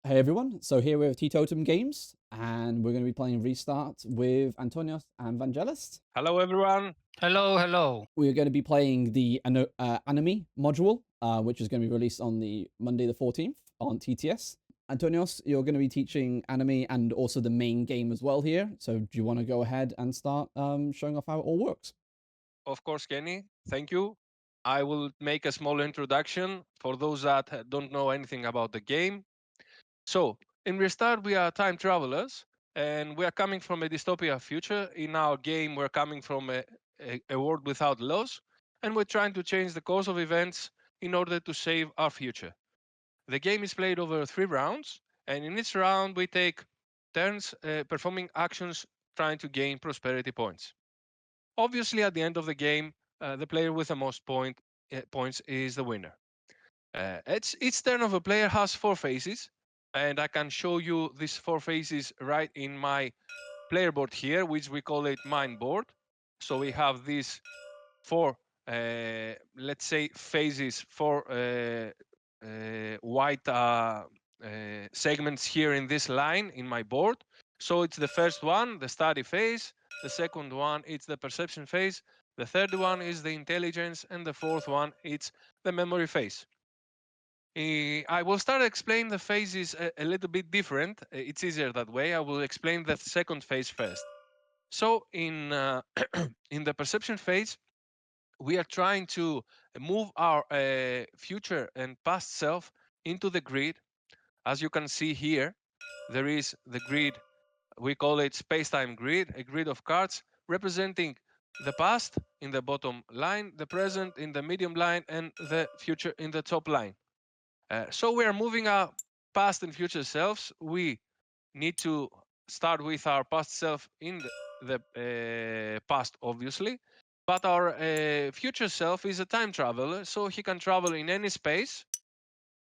Hey everyone, so here we're with Teetotum Games, and we're going to be playing Restart with Antonios and Vangelis. Hello, everyone. Hello, hello. We are going to be playing the Anomie Module, which is going to be released on the Monday the 14th on TTS. Antonios, you're going to be teaching Anomie and also the main game as well here, so do you want to go ahead and start showing off how it all works? Of course, Kenny. Thank you. I will make a small introduction for those that don't know anything about the game. So, in Restart, we are time travelers, and we are coming from a dystopia future. In our game, we're coming from a world without laws, and we're trying to change the course of events in order to save our future. The game is played over 3 rounds, and in each round, we take turns performing actions trying to gain prosperity points. Obviously, at the end of the game, the player with the most points is the winner. Each turn of a player has 4 phases, and I can show you these 4 phases right in my player board here, which we call it mine board. So we have these 4, let's say, phases, 4 white segments here in this line in my board. So it's the first one, the study phase. The second one, it's the perception phase. The third one is the intelligence, and the fourth one, it's the memory phase. I will start explain the phases a little bit different. It's easier that way. I will explain the second phase first. So in in the perception phase, we are trying to move our future and past self into the grid. As you can see here, there is the grid. We call it space-time grid, a grid of cards representing the past in the bottom line, the present in the medium line, and the future in the top line. So we are moving our past and future selves. We need to start with our past self in the past, obviously. But our future self is a time traveler, so he can travel in any space.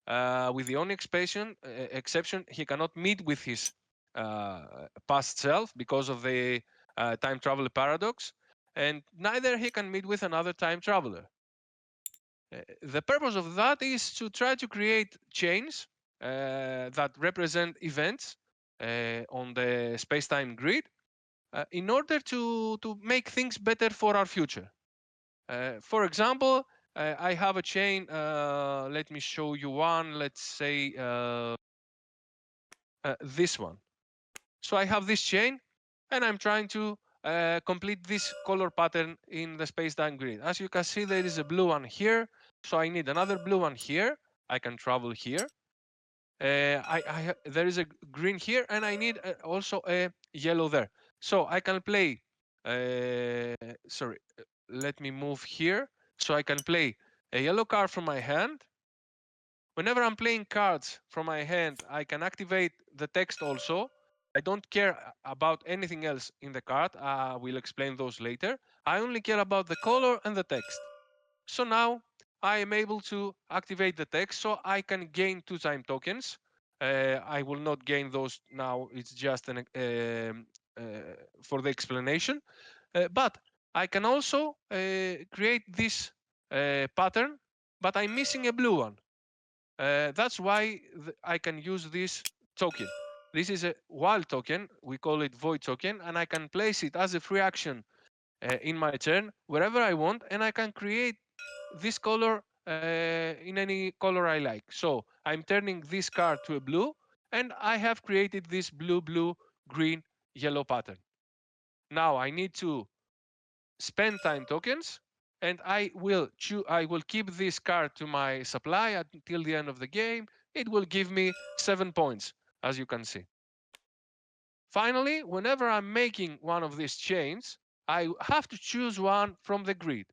With the only exception, he cannot meet with his past self because of the time travel paradox, and neither he can meet with another time traveler. The purpose of that is to try to create chains that represent events on the space-time grid in order to make things better for our future. For example, I have a chain. Let me show you one. Let's say this one. So I have this chain, and I'm trying to complete this color pattern in the space-time grid. As you can see, there is a blue one here. So I need another blue one here. I can travel here. There is a green here, and I need also a yellow there. So I can play. Sorry, let me move here. So I can play a yellow card from my hand. Whenever I'm playing cards from my hand, I can activate the text also. I don't care about anything else in the card. We'll explain those later. I only care about the color and the text. So now I am able to activate the text, so I can gain 2 time tokens. I will not gain those now. It's just for the explanation. But I can also create this pattern, but I'm missing a blue one. That's why I can use this token. This is a wild token. We call it void token, and I can place it as a free action in my turn wherever I want, and I can create this color in any color I like. So I'm turning this card to a blue, and I have created this blue, blue, green, yellow pattern. Now I need to spend time tokens, and I will keep this card to my supply until the end of the game. It will give me 7 points, as you can see. Finally, whenever I'm making one of these chains, I have to choose one from the grid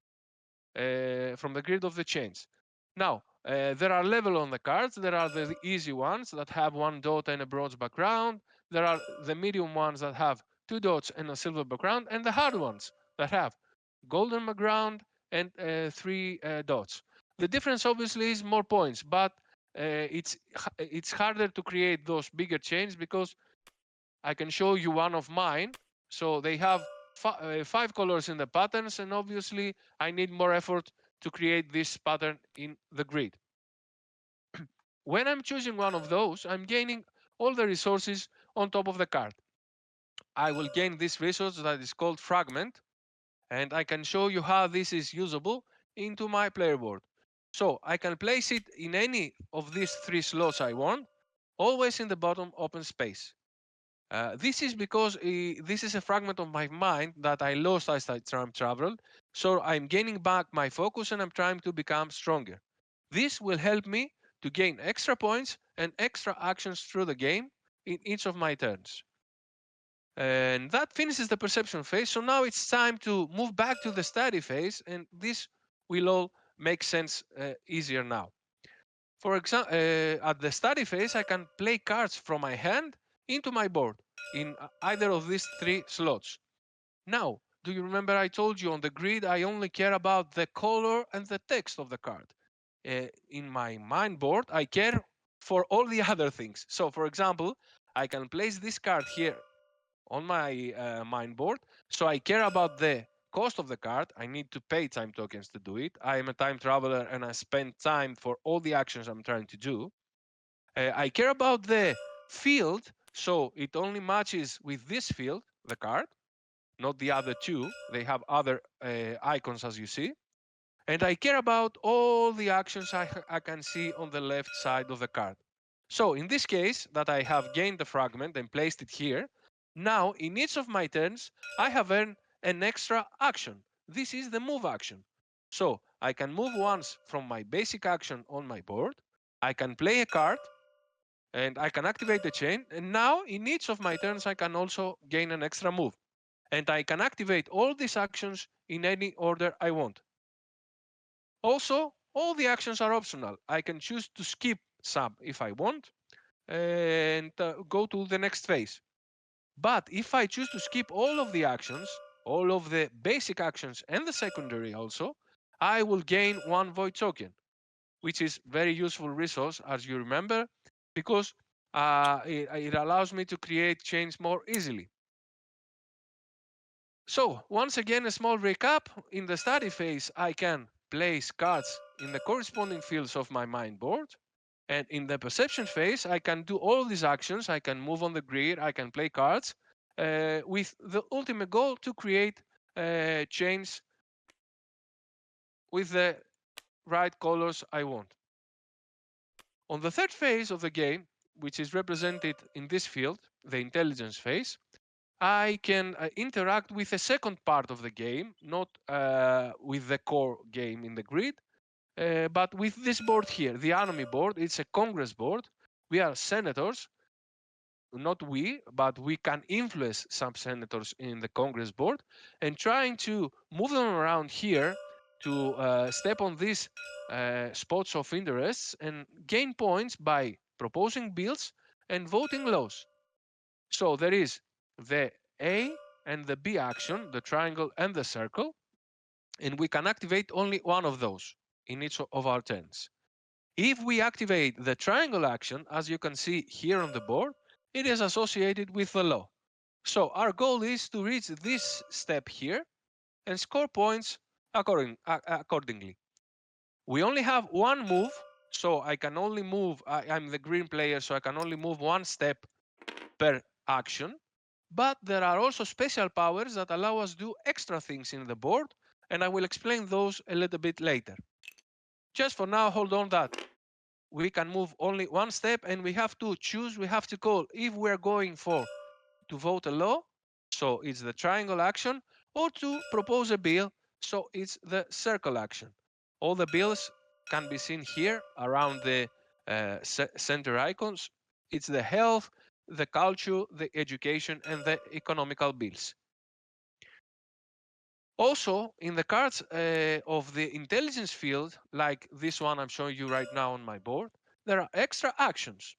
of the chains. Now, there are level on the cards. There are the easy ones that have 1 dot and a bronze background. There are the medium ones that have 2 dots and a silver background, and the hard ones that have golden background and 3 dots. The difference obviously is more points, but it's harder to create those bigger chains because I can show you one of mine. So they have 5 colors in the patterns, and obviously I need more effort to create this pattern in the grid. When I'm choosing one of those, I'm gaining all the resources on top of the card. I will gain this resource that is called Fragment, and I can show you how this is usable into my player board. So I can place it in any of these three slots I want, always in the bottom open space. This is because this is a fragment of my mind that I lost as I time traveled. So I'm gaining back my focus and I'm trying to become stronger. This will help me to gain extra points and extra actions through the game in each of my turns. And that finishes the perception phase. So now it's time to move back to the study phase, and this will all make sense easier now. For example, at the study phase, I can play cards from my hand into my board in either of these three slots. Now, do you remember I told you on the grid I only care about the color and the text of the card? In my mind board, I care for all the other things. So, for example, I can place this card here on my mind board. So I care about the cost of the card. I need to pay time tokens to do it. I am a time traveler and I spend time for all the actions I'm trying to do. I care about the field. So it only matches with this field, the card, not the other two. They have other icons as you see. And I care about all the actions I can see on the left side of the card. So in this case, that I have gained the fragment and placed it here, now in each of my turns, I have earned an extra action. This is the move action. So I can move once from my basic action on my board, I can play a card, and I can activate the chain. And now in each of my turns, I can also gain an extra move. And I can activate all these actions in any order I want. Also, all the actions are optional. I can choose to skip some if I want and go to the next phase. But if I choose to skip all of the actions, all of the basic actions and the secondary also, I will gain one void token, which is very useful resource as you remember, because it allows me to create chains more easily. So once again, a small recap. In the study phase, I can place cards in the corresponding fields of my mind board. And in the perception phase, I can do all these actions. I can move on the grid, I can play cards with the ultimate goal to create chains with the right colors I want. On the third phase of the game, which is represented in this field, the intelligence phase, I can interact with the second part of the game, not with the core game in the grid, but with this board here, the Anomie board. It's a Congress board. We are senators, not we, but we can influence some senators in the Congress board, and trying to move them around here to step on these spots of interests and gain points by proposing bills and voting laws. So there is the A and the B action, the triangle and the circle, and we can activate only one of those in each of our turns. If we activate the triangle action, as you can see here on the board, it is associated with the law. So our goal is to reach this step here and score points accordingly. We only have one move, so I can only move, I'm the green player, so I can only move one step per action. But there are also special powers that allow us to do extra things in the board, and I will explain those a little bit later. Just for now, hold on that we can move only one step and we have to choose, we have to call if we're going for to vote a law, so it's the triangle action, or to propose a bill, so it's the circle action. All the bills can be seen here around the center icons. It's the health, the culture, the education, and the economical bills. Also, in the cards of the intelligence field, like this one I'm showing you right now on my board, there are extra actions.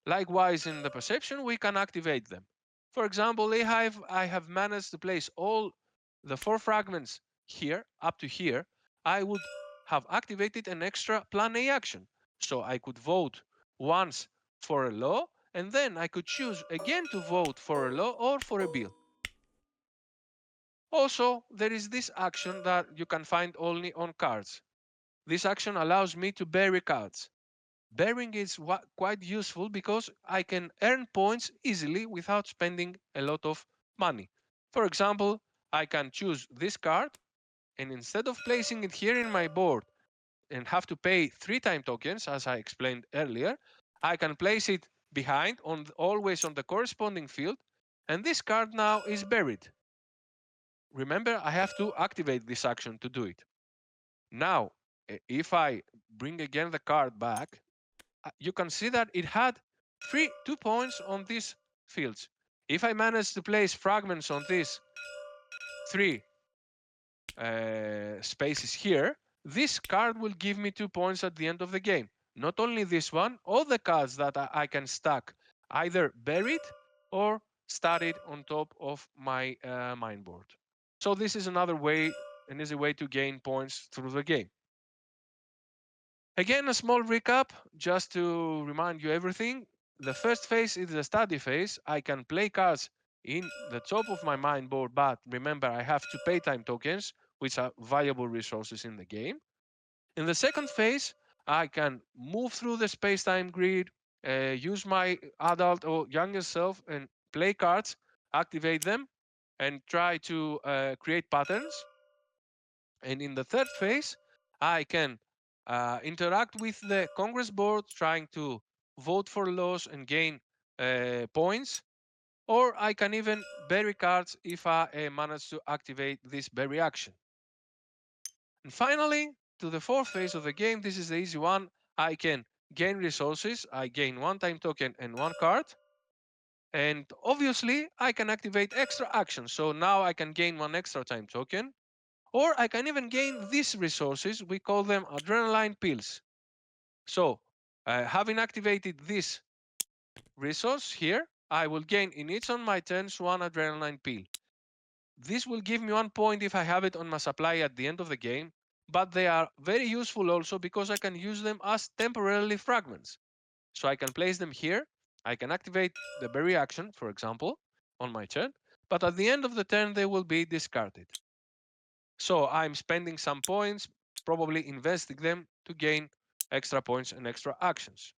Likewise, in the perception, we can activate them. For example, I have managed to place all the 4 fragments here, up to here. I would have activated an extra plan A action. So I could vote once for a law, and then I could choose again to vote for a law or for a bill. Also, there is this action that you can find only on cards. This action allows me to bury cards. Bearing is quite useful because I can earn points easily without spending a lot of money. For example, I can choose this card, and instead of placing it here in my board and have to pay 3 time tokens, as I explained earlier, I can place it behind, always on the corresponding field, and this card now is buried. Remember, I have to activate this action to do it. Now, if I bring again the card back, you can see that it had 2 points on these fields. If I manage to place fragments on these 3 spaces here, this card will give me 2 points at the end of the game. Not only this one, all the cards that I can stack either buried or started on top of my mine board. So this is another way, an easy way to gain points through the game. Again, a small recap just to remind you everything. The first phase is the study phase. I can play cards in the top of my mine board, but remember, I have to pay time tokens, which are valuable resources in the game. In the second phase, I can move through the space-time grid, use my adult or younger self and play cards, activate them, and try to create patterns. And in the third phase, I can interact with the Congress board, trying to vote for laws and gain points. Or I can even bury cards if I manage to activate this bury action. And finally, to the fourth phase of the game, this is the easy one. I can gain resources. I gain 1 time token and 1 card. And obviously, I can activate extra actions. So now I can gain 1 extra time token. Or I can even gain these resources. We call them adrenaline pills. So having activated this resource here, I will gain in each of my turns 1 adrenaline pill. This will give me 1 point if I have it on my supply at the end of the game, but they are very useful also because I can use them as temporarily fragments. So I can place them here. I can activate the bury action, for example, on my turn, but at the end of the turn they will be discarded. So I'm spending some points, probably investing them to gain extra points and extra actions.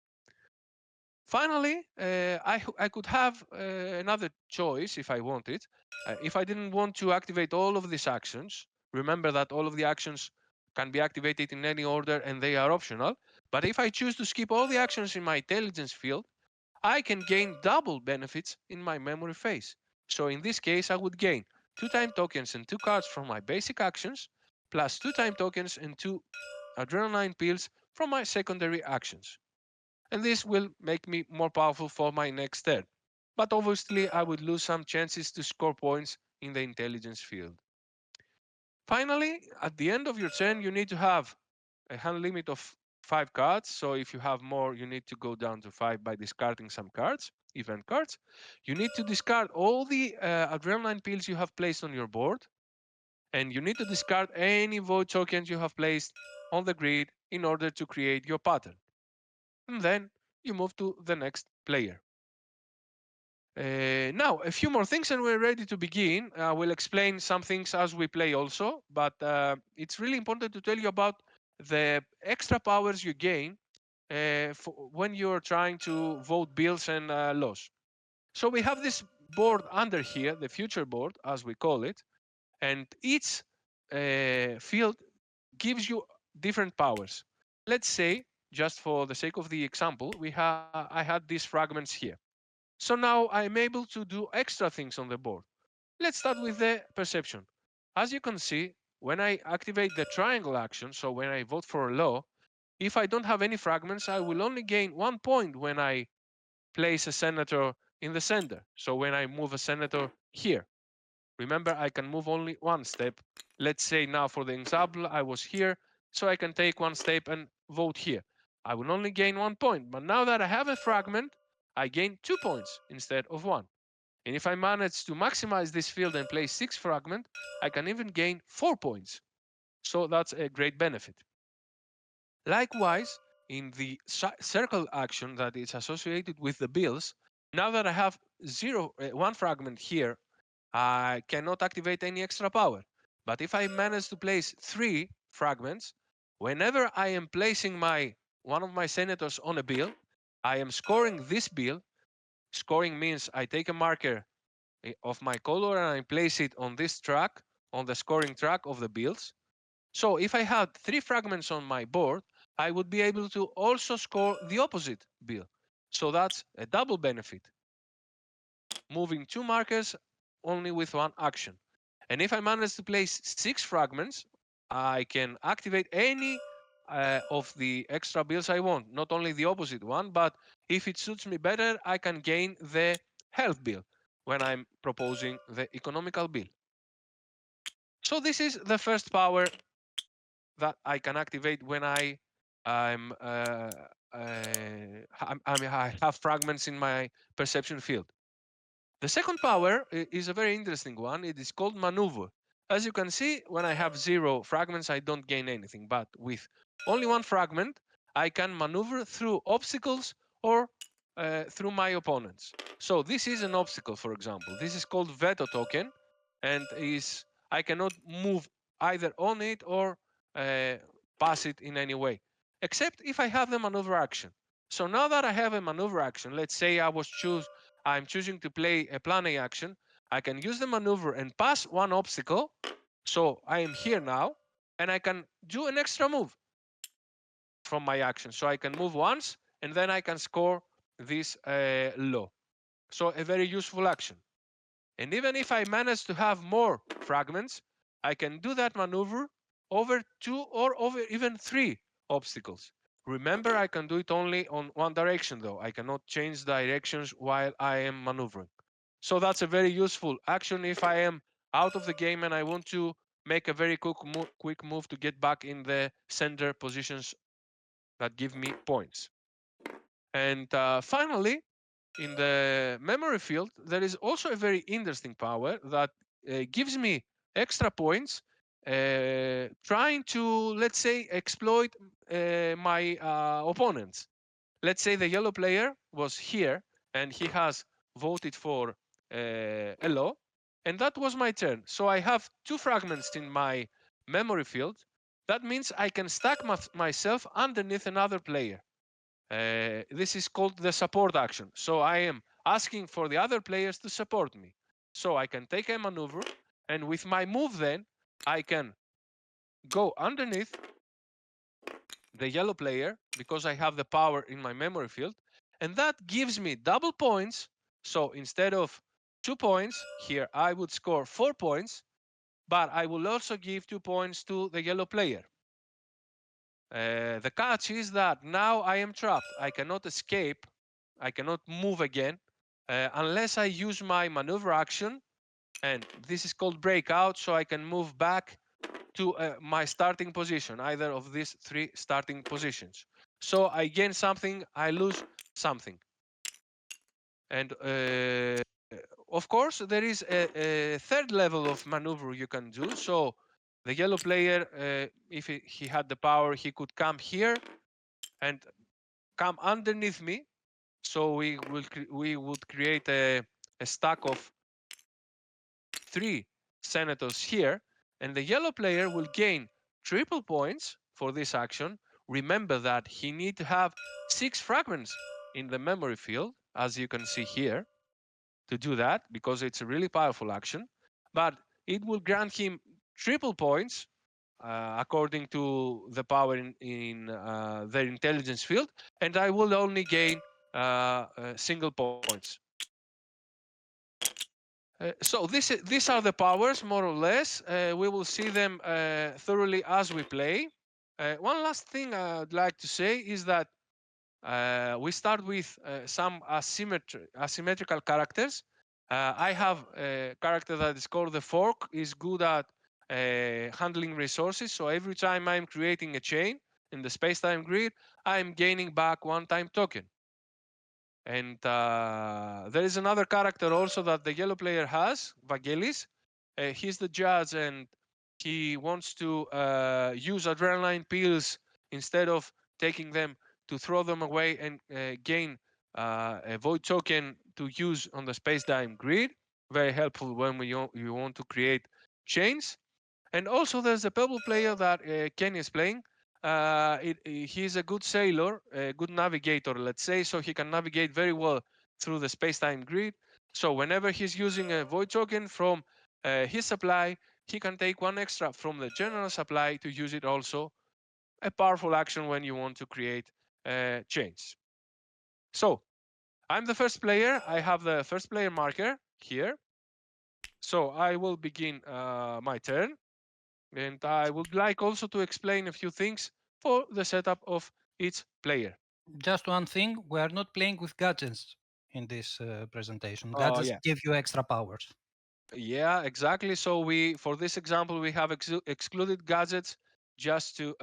Finally, I could have another choice if I wanted. If I didn't want to activate all of these actions, remember that all of the actions can be activated in any order and they are optional. But if I choose to skip all the actions in my intelligence field, I can gain double benefits in my memory phase. So in this case, I would gain 2 time tokens and 2 cards from my basic actions, plus 2 time tokens and 2 adrenaline pills from my secondary actions. And this will make me more powerful for my next turn. But obviously, I would lose some chances to score points in the intelligence field. Finally, at the end of your turn, you need to have a hand limit of 5 cards. So if you have more, you need to go down to 5 by discarding some cards, event cards. You need to discard all the adrenaline pills you have placed on your board. And you need to discard any void tokens you have placed on the grid in order to create your pattern. And then you move to the next player. Now, a few more things and we're ready to begin. I will explain some things as we play also, but it's really important to tell you about the extra powers you gain when you're trying to vote bills and laws. So we have this board under here, the future board, as we call it, and each field gives you different powers. Let's say, just for the sake of the example, I had these fragments here. So now I'm able to do extra things on the board. Let's start with the perception. As you can see, when I activate the triangle action, so when I vote for a law, if I don't have any fragments, I will only gain 1 point when I place a senator in the center. So when I move a senator here, remember I can move only 1 step. Let's say now for the example, I was here, so I can take 1 step and vote here. I will only gain 1 point, but now that I have a fragment, I gain 2 points instead of 1. And if I manage to maximize this field and place 6 fragment, I can even gain 4 points. So that's a great benefit. Likewise, in the circle action that is associated with the bills, now that I have 1 fragment here, I cannot activate any extra power. But if I manage to place 3 fragments, whenever I am placing my one of my senators on a bill. I am scoring this bill. Scoring means I take a marker of my color and I place it on this track, on the scoring track of the bills. So if I had 3 fragments on my board, I would be able to also score the opposite bill. So that's a double benefit. Moving 2 markers only with one action. And if I manage to place 6 fragments, I can activate any of the extra bills I want, not only the opposite one, but if it suits me better, I can gain the health bill when I'm proposing the economical bill. So this is the first power that I can activate when I'm, I have fragments in my perception field. The second power is a very interesting one. It is called maneuver. As you can see, when I have 0 fragments, I don't gain anything. But with only 1 fragment, I can maneuver through obstacles or through my opponents. So this is an obstacle, for example. This is called veto token, and is I cannot move either on it or uh, pass it in any way, except if I have the maneuver action. So now that I have a maneuver action, let's say I'm choosing to play a plan A action, I can use the maneuver and pass one obstacle. So I am here now, and I can do an extra move from my action. So I can move once, and then I can score this law. So a very useful action. And even if I manage to have more fragments, I can do that maneuver over 2 or over even 3 obstacles. Remember, I can do it only on one direction, though. I cannot change directions while I am maneuvering. So that's a very useful action if I am out of the game and I want to make a very quick move to get back in the center positions that give me points. And finally, in the memory field, there is also a very interesting power that gives me extra points trying to, let's say, exploit my opponents. Let's say the yellow player was here and he has voted for a law, and that was my turn. So I have 2 fragments in my memory field. That means I can stack myself underneath another player. This is called the support action. So I am asking for the other players to support me. So I can take a maneuver, and with my move then, I can go underneath the yellow player because I have the power in my memory field, and that gives me double points. So instead of 2 points, here I would score 4 points, but I will also give 2 points to the yellow player. The catch is that now I am trapped. I cannot escape. I cannot move again unless I use my maneuver action. And this is called breakout. So I can move back to my starting position, either of these 3 starting positions. So I gain something, I lose something. And of course, there is a third level of maneuver you can do. So the yellow player, if he had the power, he could come here and come underneath me. So we would create a stack of 3 senators here, and the yellow player will gain triple points for this action. Remember that he need to have 6 fragments in the memory field, as you can see here, to do that, because it's a really powerful action. But it will grant him triple points according to the power in their intelligence field, and I will only gain single points. So these are the powers, more or less. We will see them thoroughly as we play. One last thing I'd like to say is that we start with some asymmetrical characters. I have a character that is called the fork, is good at handling resources. So every time I'm creating a chain in the space-time grid, I'm gaining back 1 time token. And there is another character also that the yellow player has, Vangelis. He's the judge, and he wants to use adrenaline pills instead of taking them to throw them away and gain a void token to use on the space-time grid. Very helpful when you want to create chains. And also there's a purple player that Ken is playing. he's a good sailor, a good navigator, let's say, so he can navigate very well through the space-time grid. So whenever he's using a void token from his supply, he can take one extra from the general supply to use it also. A powerful action when you want to create chains. So I'm the first player. I have the first player marker here. So I will begin my turn. And I would like also to explain a few things for the setup of each player. Just one thing, we are not playing with gadgets in this presentation. Oh, Gadgets yeah. give you extra powers. Yeah, exactly. So for this example, we have excluded gadgets just to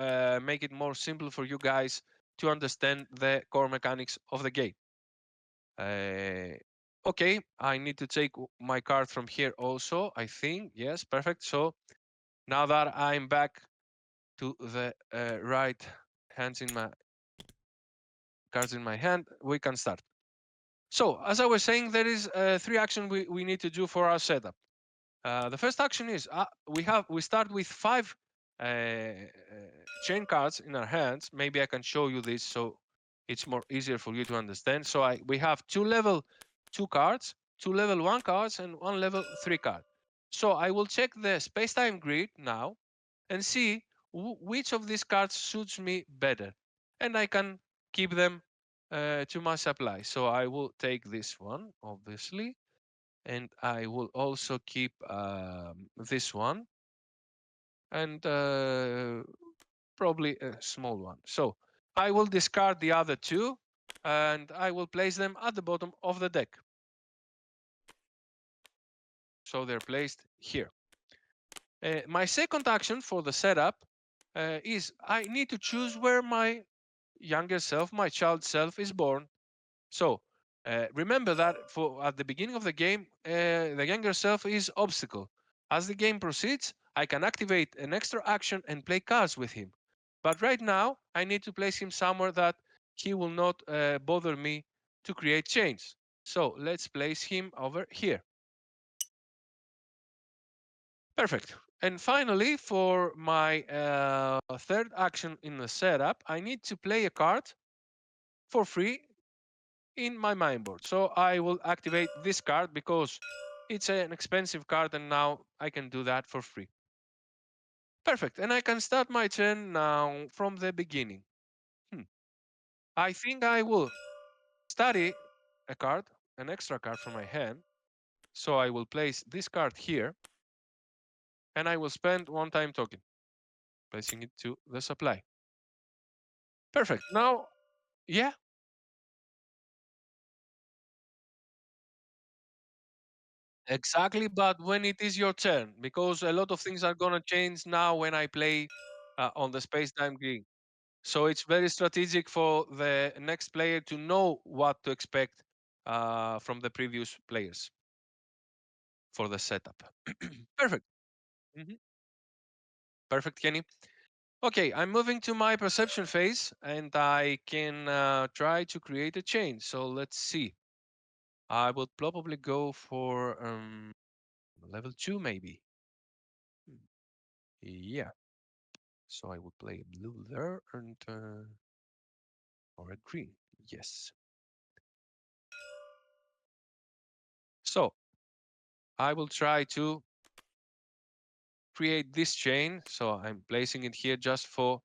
make it more simple for you guys to understand the core mechanics of the game. Uh, okay, I need to take my card from here also, I think. Yes, perfect. So now that I'm back to the right hands in my cards in my hand, we can start. So as I was saying, there is three actions we need to do for our setup. The first action is we start with five chain cards in our hands. Maybe I can show you this so it's more easier for you to understand. So we have two level 2 cards, two level 1 cards, and one level 3 card. So I will check the space-time grid now and see which of these cards suits me better, and I can keep them to my supply. So I will take this one, obviously, and I will also keep this one and probably a small one. So I will discard the other two and I will place them at the bottom of the deck. So they're placed here. My second action for the setup is I need to choose where my younger self, my child self, is born. So remember that for at the beginning of the game, the younger self is obstacle. As the game proceeds, I can activate an extra action and play cards with him. But right now, I need to place him somewhere that he will not bother me to create chains. So let's place him over here. Perfect. And finally, for my third action in the setup, I need to play a card for free in my main board. So I will activate this card because it's an expensive card and now I can do that for free. Perfect. And I can start my turn now from the beginning. Hmm. I think I will study a card, an extra card from my hand. So I will place this card here and I will spend one time token, placing it to the supply. Perfect. Now, yeah, exactly. But when it is your turn, because a lot of things are going to change now when I play on the space time grid. So it's very strategic for the next player to know what to expect from the previous players for the setup. Perfect. Mhm. Perfect, Kenny. Okay, I'm moving to my perception phase and I can try to create a chain. So let's see. I would probably go for level 2 maybe. Hmm, yeah. So I would play a blue there and or a green. Yes. So I will try to create this chain. So I'm placing it here just for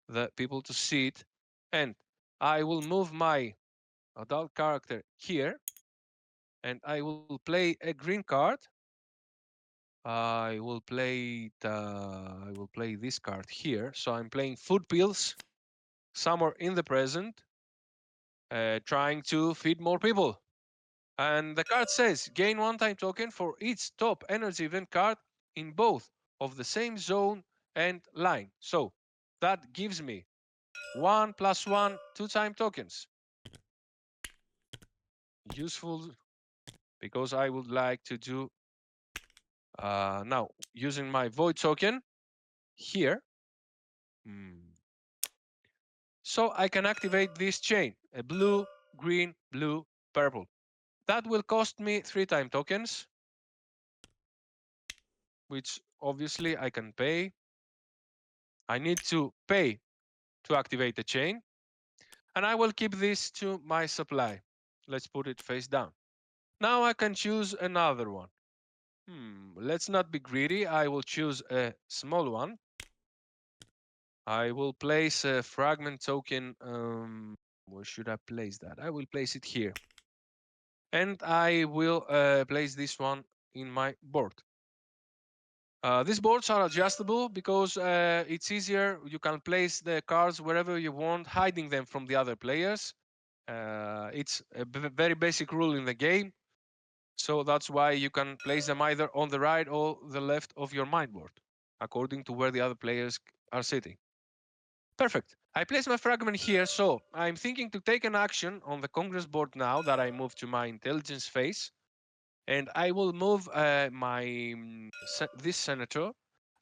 the people to see it. And I will move my adult character here and I will play a green card. I will play this card here. So I'm playing food pills somewhere in the present, trying to feed more people. And the card says gain one time token for each top energy event card in both of the same zone and line. So that gives me 1+1 2-time tokens. Useful because I would like to do now using my void token here. So I can activate this chain, a blue, green, blue, purple. That will cost me 3-time tokens, which obviously I can pay. I need to pay to activate the chain. And I will keep this to my supply. Let's put it face down. Now I can choose another one. Let's not be greedy. I will choose a small one. I will place a fragment token. Where should I place that? I will place it here. And I will place this one in my board. These boards are adjustable because it's easier. You can place the cards wherever you want, hiding them from the other players. It's a very basic rule in the game. So that's why you can place them either on the right or the left of your mind board, according to where the other players are sitting. Perfect. I place my fragment here, so I'm thinking to take an action on the Congress board now that I move to my intelligence phase. And I will move this senator.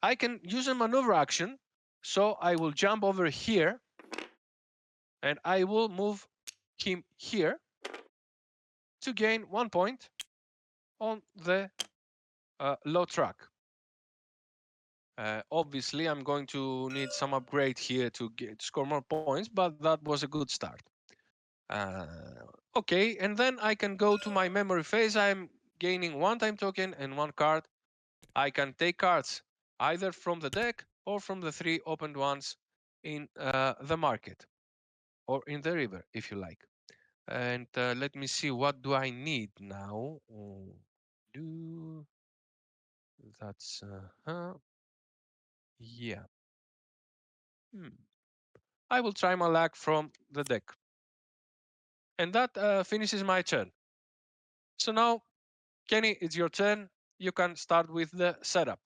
I can use a maneuver action, so I will jump over here, and I will move him here to gain 1 point on the low track. Obviously, I'm going to need some upgrade here to score more points, but that was a good start. Okay, and then I can go to my memory phase. I'm gaining 1 time token and 1 card. I can take cards either from the deck or from the 3 opened ones in the market or in the river, if you like. And let me see, what do I need now? That's yeah. I will try my luck from the deck. And that finishes my turn. So now, Kenny, it's your turn. You can start with the setup.